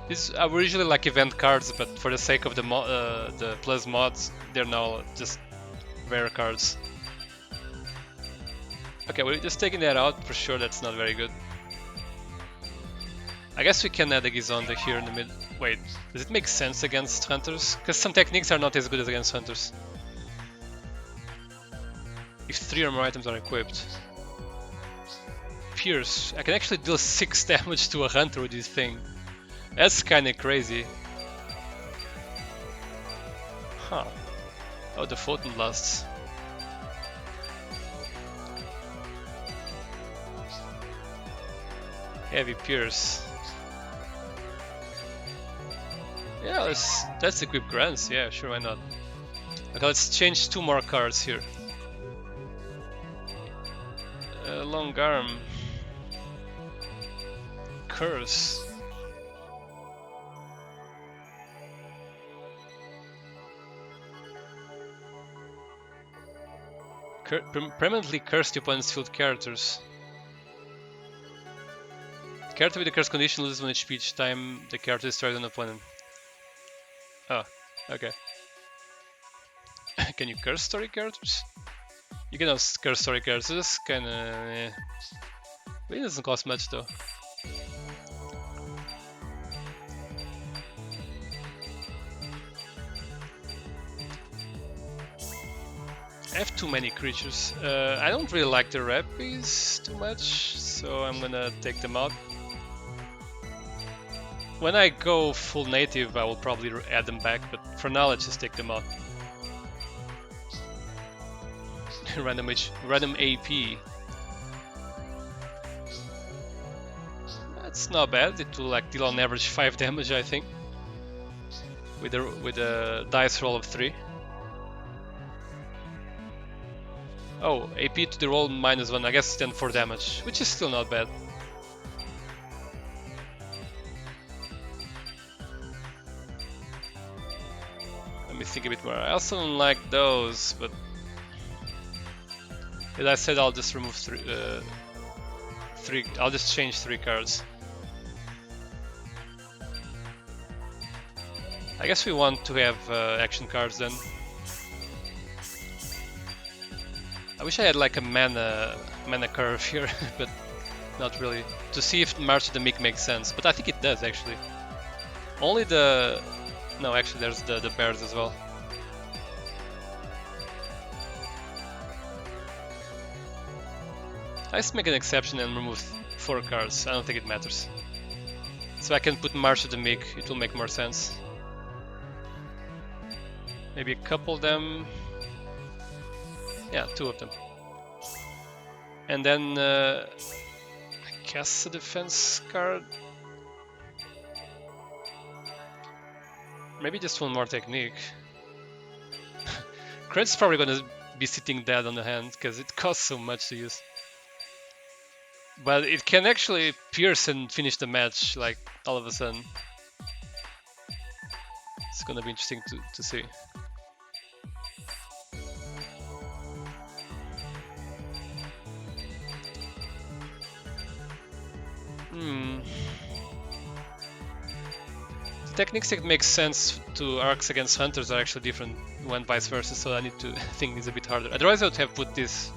These are usually like event cards, but for the sake of the plus mods, they're now just rare cards. Okay, we're just taking that out for sure. That's not very good. I guess we can add a Gizonda here in the mid. Wait, does it make sense against hunters? Because some techniques are not as good as against hunters. If 3 or more items are equipped. Pierce. I can actually deal 6 damage to a hunter with this thing. That's kinda crazy. Huh. Oh, the Photon Blasts. Heavy Pierce. Yeah, let's equip Grants. Yeah, sure, why not? Okay, let's change 2 more cards here. Long Arm. Curse. Permanently curse the opponent's field characters. Character with the curse condition loses 1 HP each time the character destroys an opponent. Oh, okay. Can you curse story characters? You can also curse story characters, it's kinda... It doesn't cost much though. I have too many creatures. I don't really like the Rappies too much, so I'm gonna take them out. When I go full native, I will probably add them back, but for now, let's just take them out. Random AP. That's not bad. It will like deal on average 5 damage, I think, with a dice roll of 3. Oh, AP to the roll -1. I guess then 4 damage, which is still not bad. Let me think a bit more. I also don't like those, but as I said, I'll just remove 3. I'll just change 3 cards. I guess we want to have action cards then. I wish I had like a mana curve here, but not really. To see if March of the Meek makes sense, but I think it does actually. Only the... No, actually there's the bears as well. Let's make an exception and remove 4 cards. I don't think it matters. So I can put March of the Meek, it will make more sense. Maybe a couple of them. Yeah, 2 of them. And then I guess a defense card. Maybe just 1 more technique. Cred's probably gonna be sitting dead on the hand because it costs so much to use. But it can actually pierce and finish the match like all of a sudden. It's gonna be interesting to see. The techniques that make sense to Arkz against hunters are actually different when vice versa, so I need to think it's a bit harder. Otherwise I would have put this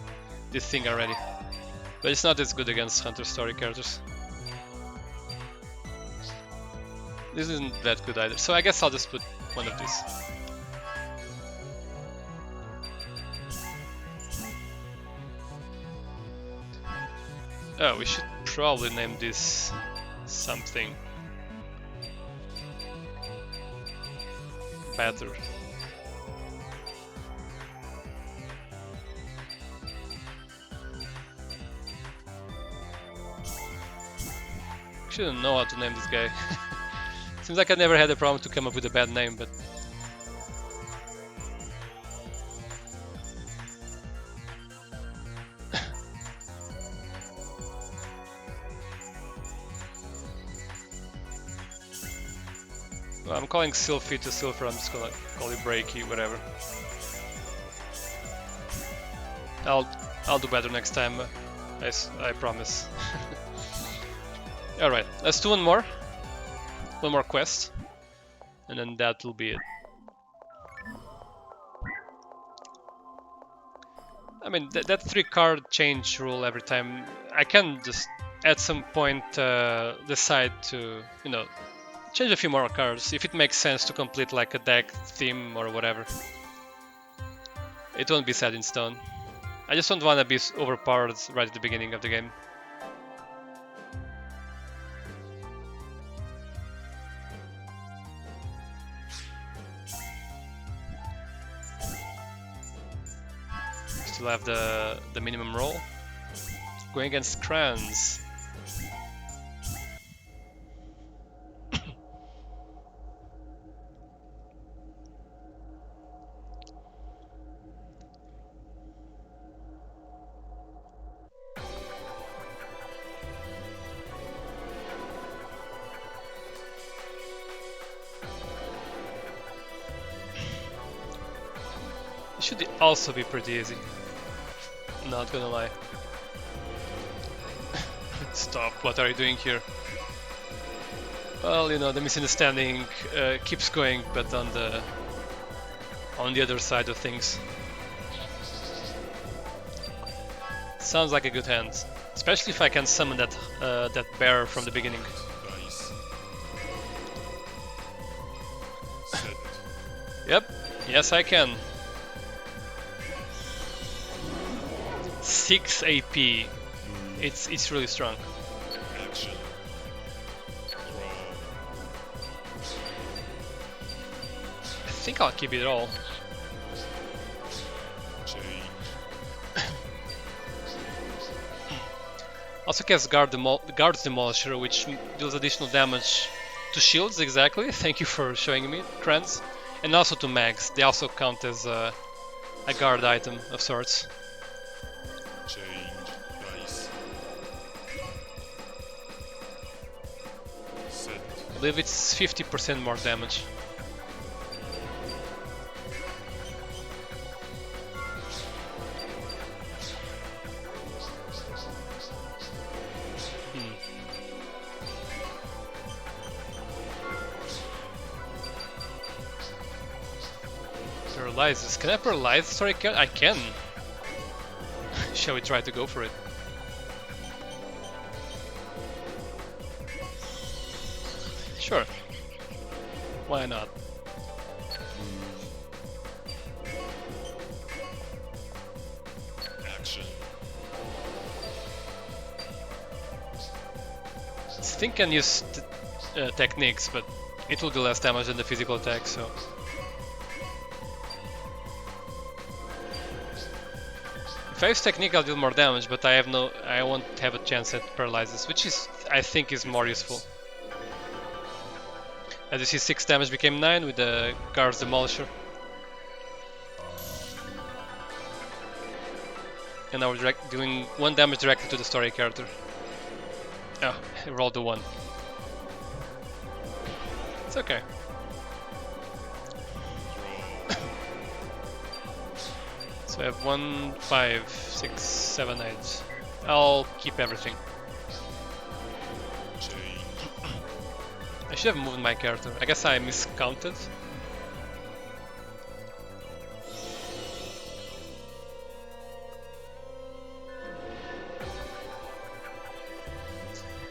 thing already. But it's not as good against hunter story characters. This isn't that good either, so I guess I'll just put 1 of these. Oh, we should probably name this something better. Actually, I don't know how to name this guy. Seems like I never had a problem to come up with a bad name, but... Well, I'm calling Sylphie to Silver, I'm just gonna call it Breaky, whatever. I'll do better next time, I promise. Alright, let's do 1 more. one more quest, and then that will be it. I mean, that 3-card change rule every time, I can just at some point decide to, you know, change a few more cards if it makes sense to complete like a deck theme or whatever. It won't be set in stone. I just don't want to be overpowered right at the beginning of the game. Still have the minimum roll. Going against Kranz. It should also be pretty easy. Not gonna lie. Stop, what are you doing here? Well, you know, the misunderstanding keeps going, but on the other side of things. Sounds like a good hand, especially if I can summon that that bear from the beginning. Dice. Yep, yes I can. 6 AP. It's really strong. Action. Draw. I think I'll keep it all. Change. Also cast Guards Demolisher, which deals additional damage to shields, exactly. Thank you for showing me, Kranz. And also to mags. They also count as a guard item of sorts. Change. Dice. Set. I believe it's 50% more damage. Paralyzes. Can I paralyze the story character? I can. Shall we try to go for it? Sure. Why not? Action. Sting can use techniques, but it will do less damage than the physical attack, so... If I use technique, I'll deal more damage, but I won't have a chance at paralyzes, which is, I think, is more useful. As you see, 6 damage became 9 with the Guards Demolisher. And now we're dealing 1 damage directly to the story character. Oh, I rolled a 1. It's okay. So I have 1, 5, 6, 7, 8. I'll keep everything. Change. I should have moved my character. I guess I miscounted.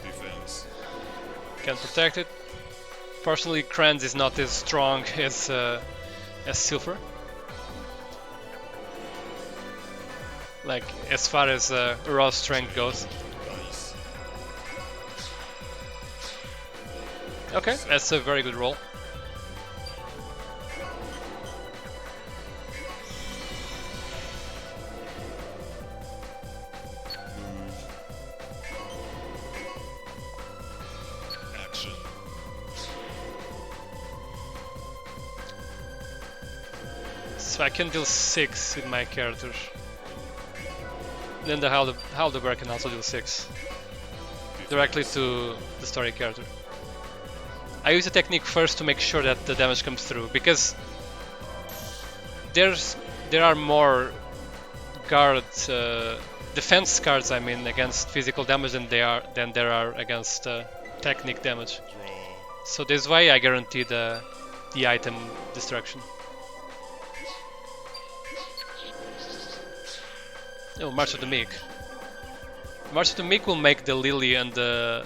Defense. Can't protect it. Personally, Kranz is not as strong as Silver. Like, as far as raw strength goes. Dice. Okay, that's a very good roll. Action. So I can deal 6 with my character. Then the Haldebar can also deal 6. Directly to the story character. I use the technique first to make sure that the damage comes through, because there are more defense cards, I mean, against physical damage than there are against technique damage. Draw. So this way I guarantee the item destruction. Oh, March of the Meek. March of the Meek will make the Lily and the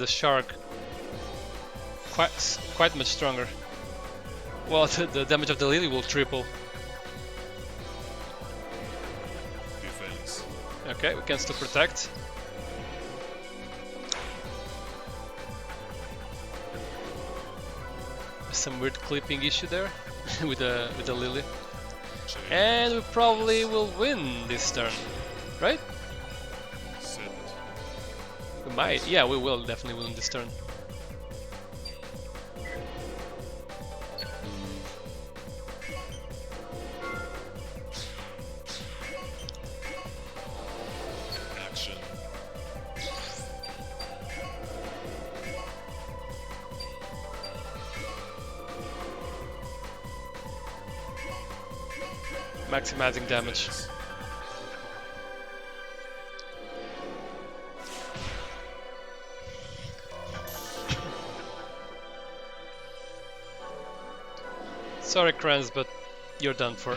Shark quite much stronger. Well, the damage of the Lily will triple. Defense. Okay, we can still protect. Some weird clipping issue there with the Lily. Change. And we probably will win this turn, right? Set. We might. Yeah, we will definitely win this turn. Action. Maximizing damage. Defense. Sorry, Kranz, but you're done for.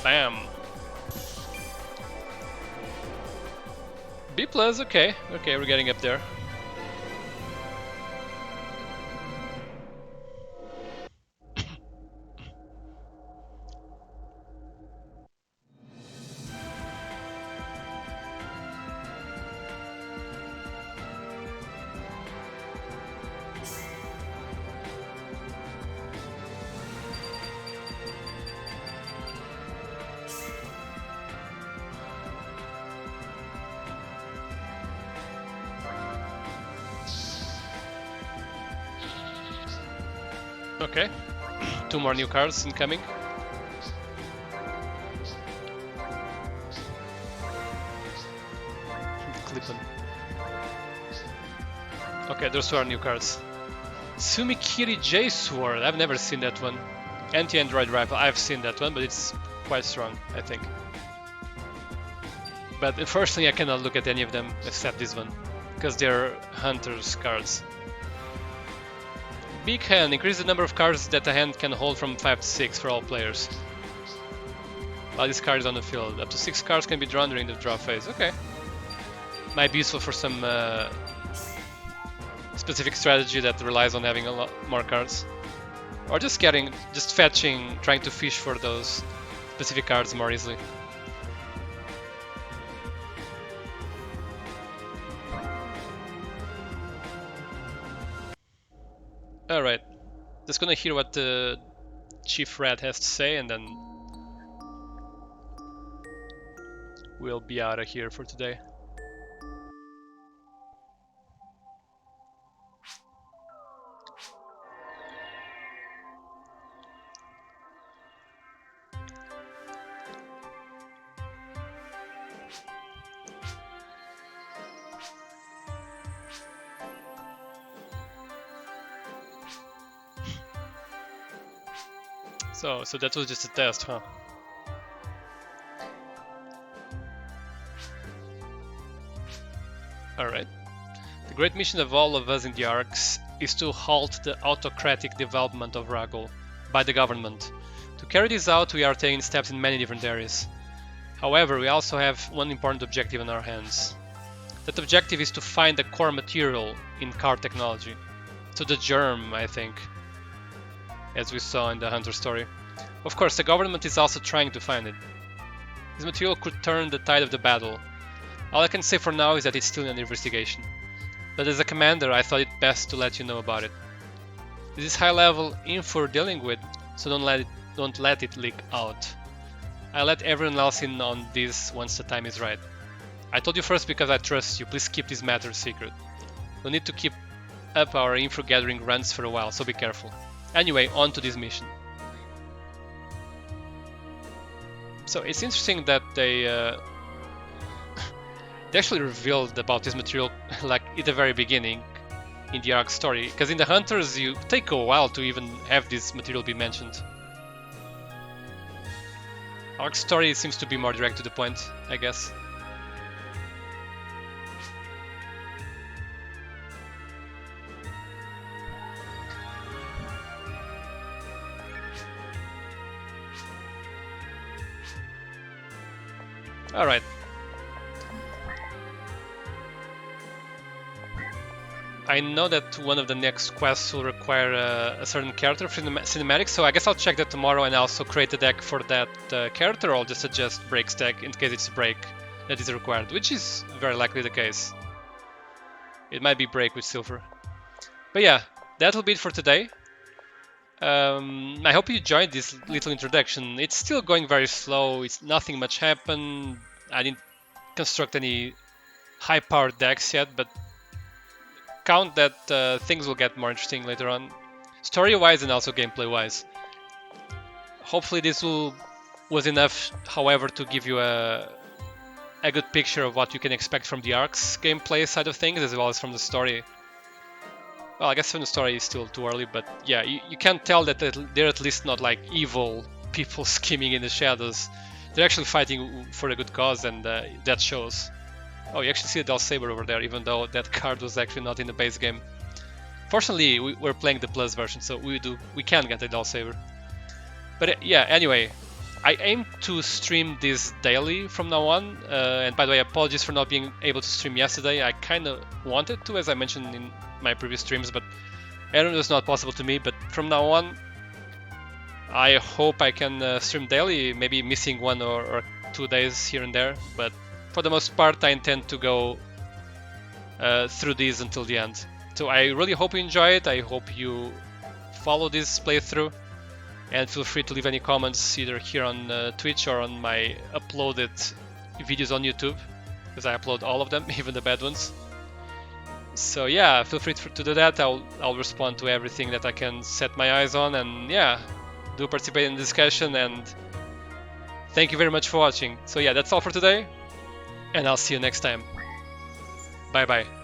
Bam. B+, okay. Okay, we're getting up there. Okay. 2 more new cards incoming. Clippin. Okay, those 2 are new cards. Sumikiri J Sword, I've never seen that one. Anti-Android Rifle, I've seen that one, but it's quite strong, I think. But unfortunately I cannot look at any of them except this one, because they're Hunter's cards. Big Hand, increase the number of cards that a hand can hold from 5 to 6 for all players. While this card is on the field, up to 6 cards can be drawn during the draw phase. Okay. Might be useful for some specific strategy that relies on having a lot more cards. Or just fetching, trying to fish for those specific cards more easily. Alright, just gonna hear what the Chief Rat has to say and then we'll be out of here for today. So that was just a test, huh? Alright. The great mission of all of us in the Arkz is to halt the autocratic development of Ragul by the government. To carry this out, we are taking steps in many different areas. However, we also have one important objective in our hands. That objective is to find the core material in card technology. So the germ, I think, as we saw in the Hunter story. Of course, the government is also trying to find it. This material could turn the tide of the battle. All I can say for now is that it's still an investigation. But as a commander, I thought it best to let you know about it. This is high-level info we're dealing with, so don't let it leak out. I'll let everyone else in on this once the time is right. I told you first because I trust you. Please keep this matter secret. We'll need to keep up our info gathering runs for a while, so be careful. Anyway, on to this mission. So it's interesting that they actually revealed about this material like at the very beginning in the Arkz story, because in the Hunters you take a while to even have this material be mentioned. Arkz story seems to be more direct to the point, I guess. Alright. I know that one of the next quests will require a certain character for cinematic, so I guess I'll check that tomorrow and also create a deck for that character, or I'll just suggest Break's deck in case it's Break that is required, which is very likely the case. It might be Break with Silver. But yeah, that'll be it for today. I hope you enjoyed this little introduction. It's still going very slow, nothing much happened. I didn't construct any high-powered decks yet, but count that things will get more interesting later on, story-wise and also gameplay-wise. Hopefully this was enough, however, to give you a good picture of what you can expect from the Arkz gameplay side of things, as well as from the story. Well, I guess from the story is still too early, but yeah, you can tell that they're at least not like evil people scheming in the shadows. They're actually fighting for a good cause, and that shows. Oh, you actually see a Del Saber over there, even though that card was actually not in the base game. Fortunately, we're playing the Plus version, so we can get a Del Saber. But yeah, anyway, I aim to stream this daily from now on. And by the way, apologies for not being able to stream yesterday. I kind of wanted to, as I mentioned in my previous streams, but it was not possible to me. But from now on, I hope I can stream daily, maybe missing 1 or 2 days here and there. But for the most part, I intend to go through these until the end. So I really hope you enjoy it. I hope you follow this playthrough, and feel free to leave any comments either here on Twitch or on my uploaded videos on YouTube, because I upload all of them, even the bad ones. So yeah, feel free to do that. I'll respond to everything that I can set my eyes on, and yeah, do participate in the discussion, and thank you very much for watching. So yeah, that's all for today, and I'll see you next time. Bye bye.